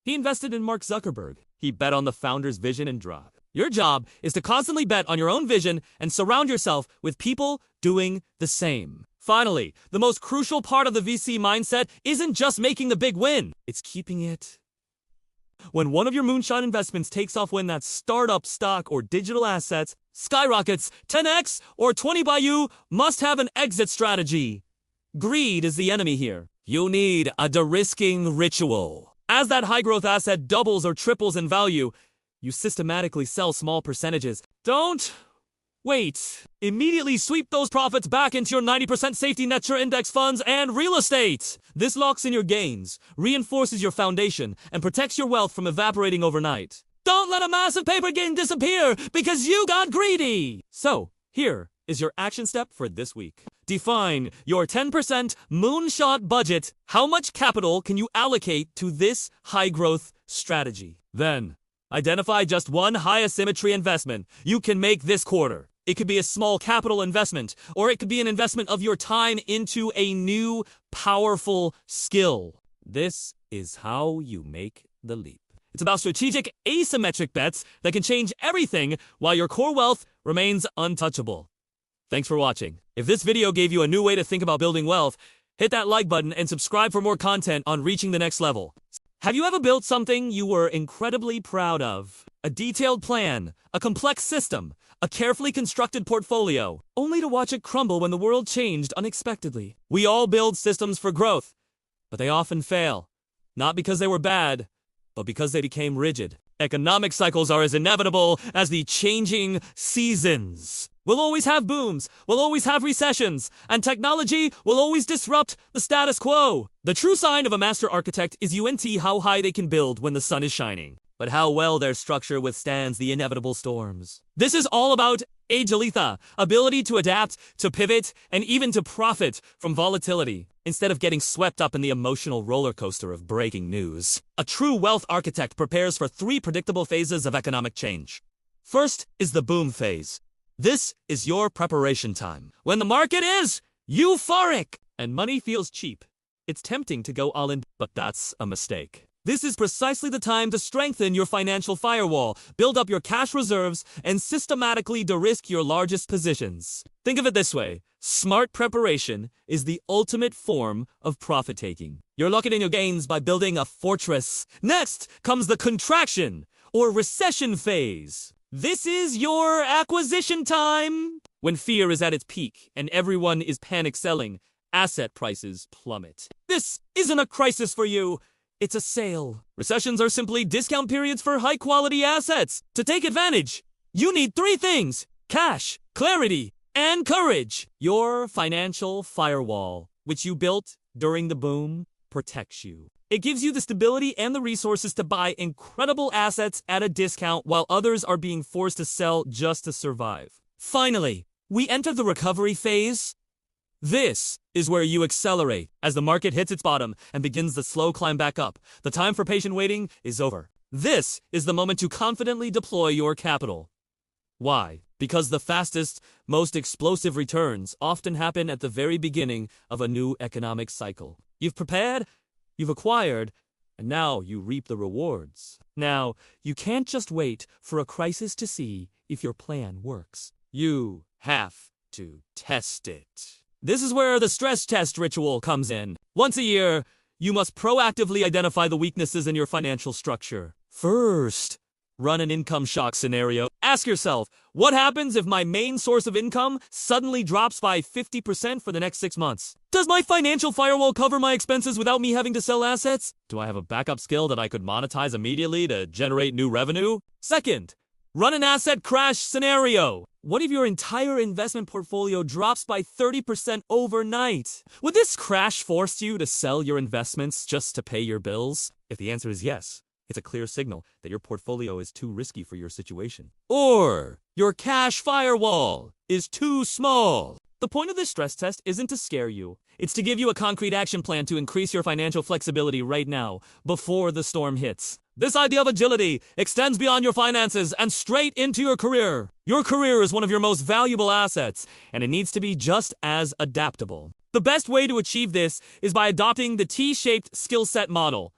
He invested in Mark Zuckerberg. He bet on the founder's vision and drive. Your job is to constantly bet on your own vision and surround yourself with people doing the same. Finally, the most crucial part of the VC mindset isn't just making the big win. It's keeping it. When one of your moonshot investments takes off, when that startup stock or digital assets skyrockets 10x or 20 by, you must have an exit strategy. Greed is the enemy here. You need a de-risking ritual. As that high-growth asset doubles or triples in value, you systematically sell small percentages. Don't Wait. Immediately sweep those profits back into your 90% safety net index funds and real estate. This locks in your gains, reinforces your foundation, and protects your wealth from evaporating overnight. Don't let a massive paper gain disappear because you got greedy. So, here is your action step for this week. Define your 10% moonshot budget. How much capital can you allocate to this high-growth strategy? Then, identify just one high-asymmetry investment you can make this quarter. It could be a small capital investment, or it could be an investment of your time into a new, powerful skill. This is how you make the leap. It's about strategic, asymmetric bets that can change everything while your core wealth remains untouchable. Thanks for watching. If this video gave you a new way to think about building wealth, hit that like button and subscribe for more content on reaching the next level. Have you ever built something you were incredibly proud of? A detailed plan, a complex system, a carefully constructed portfolio, only to watch it crumble when the world changed unexpectedly. We all build systems for growth, but they often fail. Not because they were bad, but because they became rigid. Economic cycles are as inevitable as the changing seasons. We'll always have booms, we'll always have recessions, and technology will always disrupt the status quo. The true sign of a master architect is how high they can build when the sun is shining, but how well their structure withstands the inevitable storms. This is all about agility, ability to adapt, to pivot, and even to profit from volatility, instead of getting swept up in the emotional roller coaster of breaking news. A true wealth architect prepares for 3 predictable phases of economic change. First is the boom phase. This is your preparation time. When the market is euphoric and money feels cheap, it's tempting to go all in, but that's a mistake. This is precisely the time to strengthen your financial firewall, build up your cash reserves, and systematically de-risk your largest positions. Think of it this way. Smart preparation is the ultimate form of profit-taking. You're locking in your gains by building a fortress. Next comes the contraction or recession phase. This is your acquisition time. When fear is at its peak and everyone is panic selling, asset prices plummet. This isn't a crisis for you. It's a sale. Recessions are simply discount periods for high-quality assets. To take advantage, you need 3 things: cash, clarity, and courage. Your financial firewall, which you built during the boom, protects you. It gives you the stability and the resources to buy incredible assets at a discount while others are being forced to sell just to survive. Finally, we enter the recovery phase. This is where you accelerate as the market hits its bottom and begins the slow climb back up. The time for patient waiting is over. This is the moment to confidently deploy your capital. Why? Because the fastest, most explosive returns often happen at the very beginning of a new economic cycle. You've prepared, you've acquired, and now you reap the rewards. Now, you can't just wait for a crisis to see if your plan works. You have to test it. This is where the stress test ritual comes in. Once a year, you must proactively identify the weaknesses in your financial structure. First, run an income shock scenario. Ask yourself, what happens if my main source of income suddenly drops by 50% for the next 6 months? Does my financial firewall cover my expenses without me having to sell assets? Do I have a backup skill that I could monetize immediately to generate new revenue? Second, run an asset crash scenario. What if your entire investment portfolio drops by 30% overnight? Would this crash force you to sell your investments just to pay your bills? If the answer is yes, it's a clear signal that your portfolio is too risky for your situation. Or your cash firewall is too small. The point of this stress test isn't to scare you. It's to give you a concrete action plan to increase your financial flexibility right now, before the storm hits. This idea of agility extends beyond your finances and straight into your career. Your career is one of your most valuable assets, and it needs to be just as adaptable. The best way to achieve this is by adopting the T-shaped skill set model.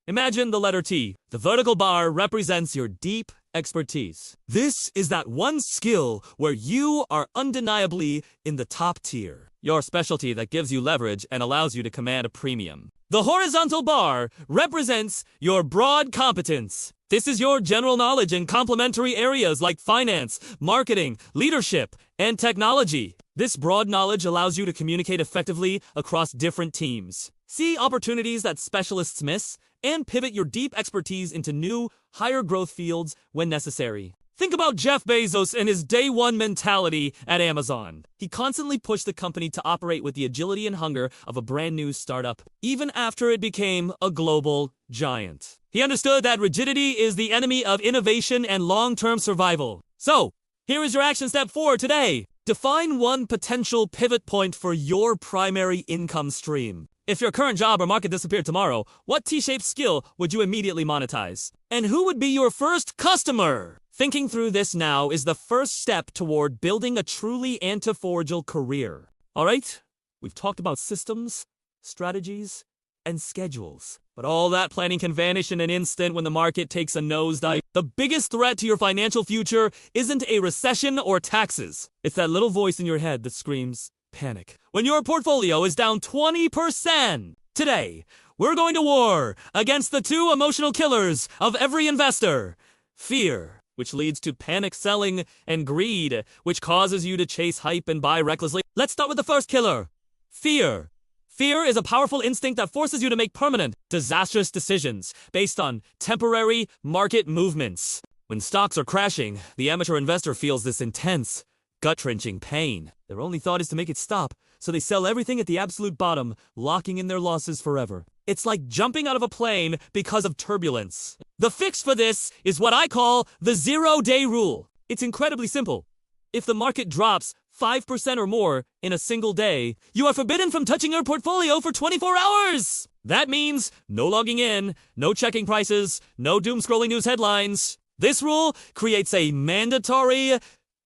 Imagine the letter T. The vertical bar represents your deep expertise. This is that one skill where you are undeniably in the top tier. Your specialty that gives you leverage and allows you to command a premium. The horizontal bar represents your broad competence. This is your general knowledge in complementary areas like finance, marketing, leadership, and technology. This broad knowledge allows you to communicate effectively across different teams. See opportunities that specialists miss, and pivot your deep expertise into new, higher growth fields when necessary. Think about Jeff Bezos and his day one mentality at Amazon. He constantly pushed the company to operate with the agility and hunger of a brand new startup, even after it became a global giant. He understood that rigidity is the enemy of innovation and long-term survival. So, here is your action step 4 today. Define one potential pivot point for your primary income stream. If your current job or market disappeared tomorrow, what T-shaped skill would you immediately monetize? And who would be your first customer? Thinking through this now is the first step toward building a truly antiforgeal career. All right, we've talked about systems, strategies, and schedules. But all that planning can vanish in an instant when the market takes a nosedive. The biggest threat to your financial future isn't a recession or taxes. It's that little voice in your head that screams, panic. When your portfolio is down 20%. Today, we're going to war against the two emotional killers of every investor. Fear, which leads to panic selling, and greed, which causes you to chase hype and buy recklessly. Let's start with the first killer. Fear. Fear is a powerful instinct that forces you to make permanent, disastrous decisions based on temporary market movements. When stocks are crashing, the amateur investor feels this intense, gut-wrenching pain. Their only thought is to make it stop, so they sell everything at the absolute bottom, locking in their losses forever. It's like jumping out of a plane because of turbulence. The fix for this is what I call the 0-day rule. It's incredibly simple. If the market drops 5% or more in a single day, you are forbidden from touching your portfolio for 24 hours! That means no logging in, no checking prices, no doom-scrolling news headlines. This rule creates a mandatory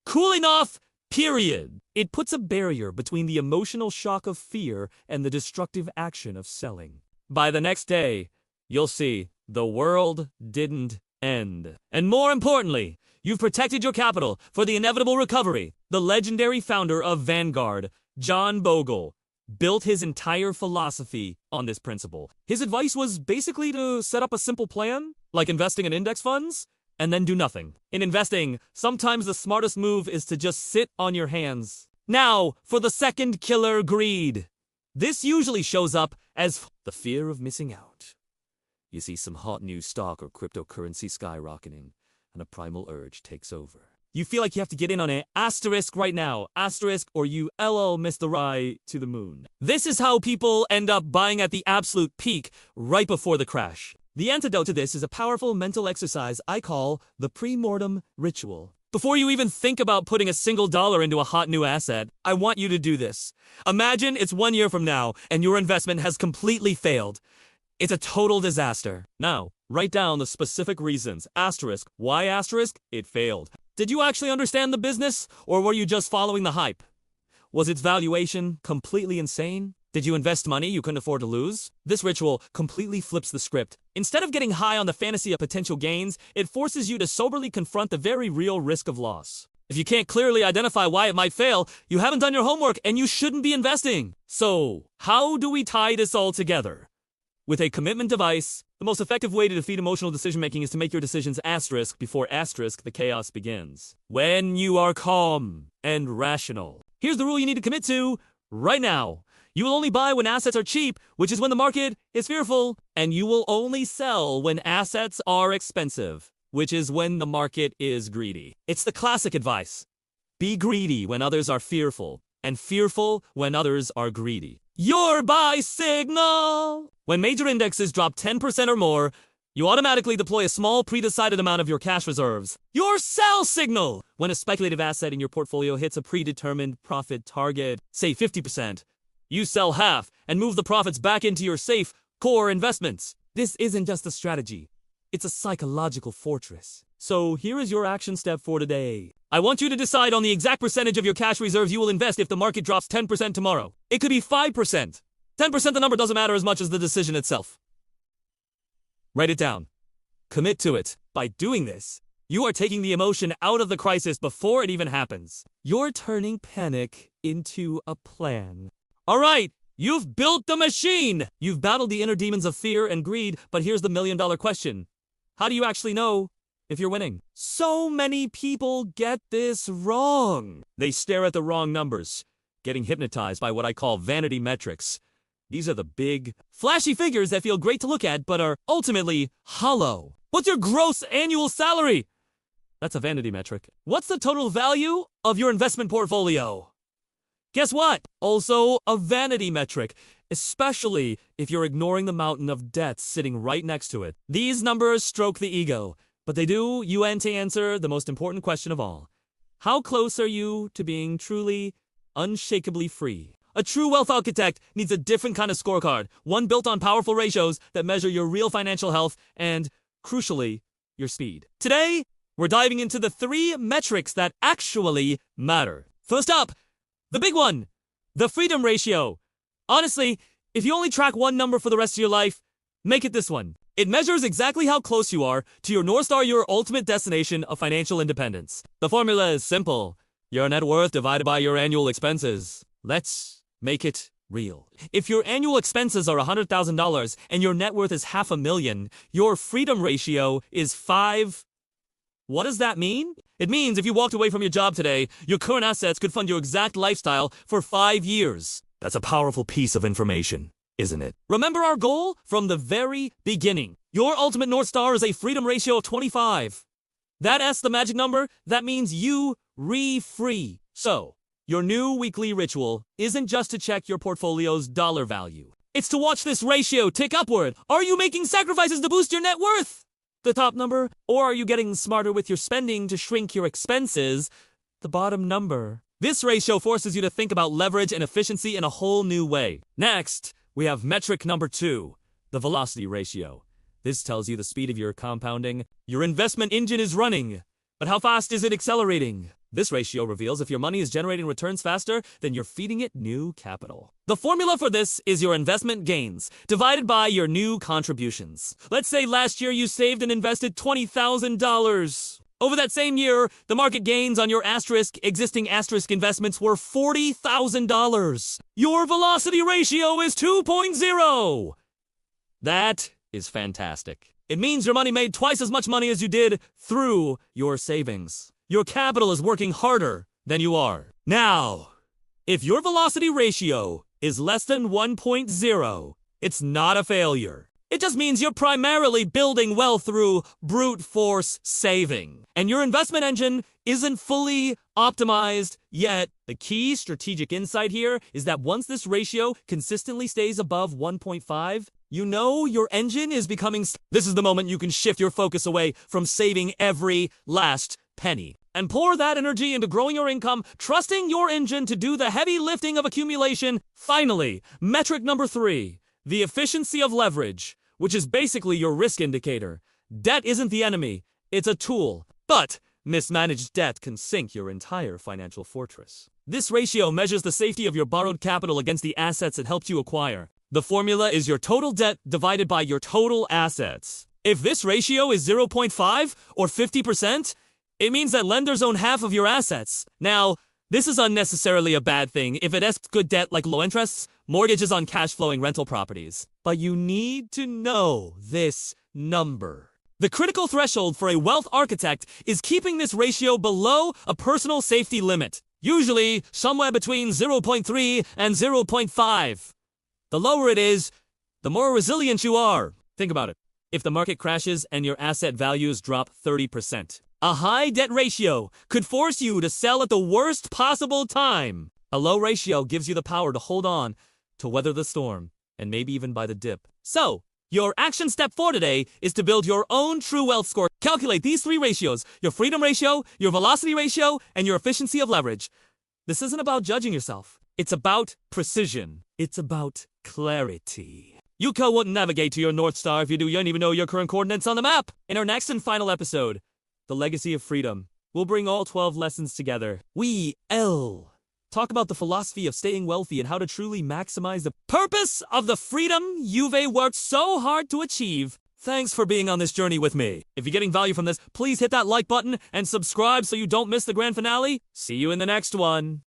cooling off period. It puts a barrier between the emotional shock of fear and the destructive action of selling. By the next day, you'll see the world didn't end. And more importantly, you've protected your capital for the inevitable recovery. The legendary founder of Vanguard, John Bogle, built his entire philosophy on this principle. His advice was basically to set up a simple plan, like investing in index funds, and then do nothing. In investing, sometimes the smartest move is to just sit on your hands. Now, for the second killer, greed. This usually shows up as the fear of missing out. You see some hot new stock or cryptocurrency skyrocketing, and a primal urge takes over. You feel like you have to get in on an asterisk right now, asterisk, or you LL missed the ride to the moon. This is how people end up buying at the absolute peak right before the crash. The antidote to this is a powerful mental exercise I call the pre-mortem ritual. Before you even think about putting $1 into a hot new asset, I want you to do this. Imagine it's 1 year from now and your investment has completely failed. It's a total disaster. Now, write down the specific reasons. Asterisk. Why asterisk? It failed. Did you actually understand the business, or were you just following the hype? Was its valuation completely insane? Did you invest money you couldn't afford to lose? This ritual completely flips the script. Instead of getting high on the fantasy of potential gains, it forces you to soberly confront the very real risk of loss. If you can't clearly identify why it might fail, you haven't done your homework and you shouldn't be investing. So, how do we tie this all together? With a commitment device, the most effective way to defeat emotional decision-making is to make your decisions asterisk before asterisk the chaos begins. When you are calm and rational. Here's the rule you need to commit to right now. You will only buy when assets are cheap, which is when the market is fearful, and you will only sell when assets are expensive, which is when the market is greedy. It's the classic advice. Be greedy when others are fearful, and fearful when others are greedy. Your buy signal! When major indexes drop 10% or more, you automatically deploy a small pre-decided amount of your cash reserves. Your sell signal! When a speculative asset in your portfolio hits a predetermined profit target, say 50%, you sell half and move the profits back into your safe, core investments. This isn't just a strategy. It's a psychological fortress. So here is your action step for today. I want you to decide on the exact percentage of your cash reserves you will invest if the market drops 10% tomorrow. It could be 5%. 10%, the number doesn't matter as much as the decision itself. Write it down. Commit to it. By doing this, you are taking the emotion out of the crisis before it even happens. You're turning panic into a plan. All right, you've built the machine. You've battled the inner demons of fear and greed, but here's the million-dollar question. How do you actually know if you're winning? So many people get this wrong. They stare at the wrong numbers, getting hypnotized by what I call vanity metrics. These are the big, flashy figures that feel great to look at, but are ultimately hollow. What's your gross annual salary? That's a vanity metric. What's the total value of your investment portfolio? Guess what? Also a vanity metric, especially if you're ignoring the mountain of debt sitting right next to it. These numbers stroke the ego, but they do you and to answer the most important question of all. How close are you to being truly, unshakably free? A true wealth architect needs a different kind of scorecard, one built on powerful ratios that measure your real financial health and, crucially, your speed. Today, we're diving into the 3 metrics that actually matter. First up, the big one, the freedom ratio. Honestly, if you only track one number for the rest of your life, make it this one. It measures exactly how close you are to your North Star, your ultimate destination of financial independence. The formula is simple. Your net worth divided by your annual expenses. Let's make it real. If your annual expenses are $100,000 and your net worth is $500,000, your freedom ratio is 5. What does that mean? It means if you walked away from your job today, your current assets could fund your exact lifestyle for 5 years. That's a powerful piece of information, isn't it? Remember our goal from the very beginning. Your ultimate North Star is a freedom ratio of 25. That's the magic number. That means you free. So, your new weekly ritual isn't just to check your portfolio's dollar value. It's to watch this ratio tick upward. Are you making sacrifices to boost your net worth? The top number? Or are you getting smarter with your spending to shrink your expenses? The bottom number. This ratio forces you to think about leverage and efficiency in a whole new way. Next, we have metric number 2, the velocity ratio. This tells you the speed of your compounding. Your investment engine is running, but how fast is it accelerating? This ratio reveals if your money is generating returns faster, then you're feeding it new capital. The formula for this is your investment gains, divided by your new contributions. Let's say last year you saved and invested $20,000. Over that same year, the market gains on your existing asterisk investments were $40,000. Your velocity ratio is 2.0. That is fantastic. It means your money made twice as much money as you did through your savings. Your capital is working harder than you are. Now, if your velocity ratio is less than 1.0, it's not a failure. It just means you're primarily building wealth through brute force saving. And your investment engine isn't fully optimized yet. The key strategic insight here is that once this ratio consistently stays above 1.5, you know your engine is becoming... This is the moment you can shift your focus away from saving every last penny and pour that energy into growing your income, trusting your engine to do the heavy lifting of accumulation. Finally, metric number 3, the efficiency of leverage, which is basically your risk indicator. Debt isn't the enemy, it's a tool. But mismanaged debt can sink your entire financial fortress. This ratio measures the safety of your borrowed capital against the assets it helped you acquire. The formula is your total debt divided by your total assets. If this ratio is 0.5 or 50%, it means that lenders own half of your assets. Now, this is unnecessarily a bad thing if it has good debt like low interests, mortgages on cash-flowing rental properties. But you need to know this number. The critical threshold for a wealth architect is keeping this ratio below a personal safety limit, usually somewhere between 0.3 and 0.5. The lower it is, the more resilient you are. Think about it. If the market crashes and your asset values drop 30%, a high debt ratio could force you to sell at the worst possible time. A low ratio gives you the power to hold on, to weather the storm, and maybe even buy the dip. So, your action step 4 today is to build your own true wealth score. Calculate these 3 ratios, your freedom ratio, your velocity ratio, and your efficiency of leverage. This isn't about judging yourself. It's about precision. It's about clarity. Yuka wouldn't navigate to your North Star if you don't even know your current coordinates on the map. In our next and final episode, The Legacy of Freedom, we'll bring all 12 lessons together. Talk about the philosophy of staying wealthy and how to truly maximize the purpose of the freedom you've worked so hard to achieve. Thanks for being on this journey with me. If you're getting value from this, please hit that like button and subscribe so you don't miss the grand finale. See you in the next one.